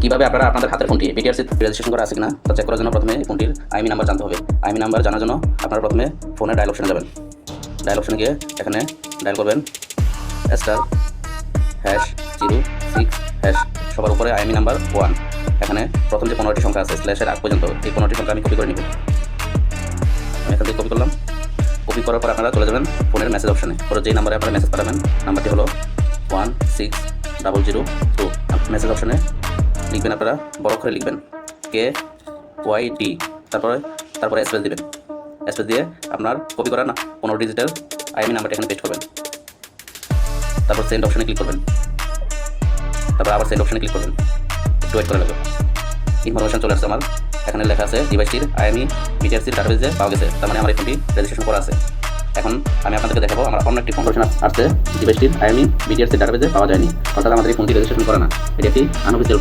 কীভাবে আপনারা আপনাদের হাতের ফোনটি বিটিআরসি রেজিস্ট্রেশন করা আছে কিনা তা চেক করার জন্য প্রথমে ফোনটির আইএমই নাম্বার জানতে হবে। আইএমই নাম্বার জানার জন্য আপনারা প্রথমে ফোনে ডায়াল অপশনে যাবেন। ডায়াল অপশনে গিয়ে এখানে ডায়াল করবেন *#06# সবার উপরে আইএমই নাম্বার 1। এখানে প্রথম যে 15টি সংখ্যা আছে স্ল্যাশের আগ পর্যন্ত এই 15টি সংখ্যা আমি কপি করে নিব। আমি এখান থেকে কপি করলাম। কপি করার পর আপনারা চলে যাবেন ফোনের মেসেজ অপশনে। পরে যেই নাম্বারে আপনারা মেসেজ পাঠাবেন নাম্বারটি হলো 16002। মেসেজ অপশনে লিখবেন, আপনারা বড় করে লিখবেন KYD, তারপরে স্পেস দিবেন। স্পেস দিয়ে আপনার কপি করা 15 ডিজিটের আইএমই নাম্বারটা এখানে পেস্ট করবেন। তারপর সেন্ড অপশনে ক্লিক করবেন। তারপর আবার সেন্ড অপশনে ক্লিক করবেন। একটু ওয়েট করে লাগবে। ইনফরমেশন চলে আসছে আমার। এখানে লেখা আছে ডিভাইসটির আইএমই বিটিআরসির ডাটাবেজে পাওয়া গেছে, তার মানে আমার এই ফোনটি রেজিস্ট্রেশন করা আছে। এখন আমি আপনাদেরকে দেখাবো আমার অন্য একটি ইনফরমেশন আসছে ডিভাইসটির আইএমই বিটিআরসির ডাটাবেজে পাওয়া যায়নি, অর্থাৎ আমাদের এই ফোনটি রেজিস্ট্রেশন করা না। এটি একটি আনঅফিসিয়াল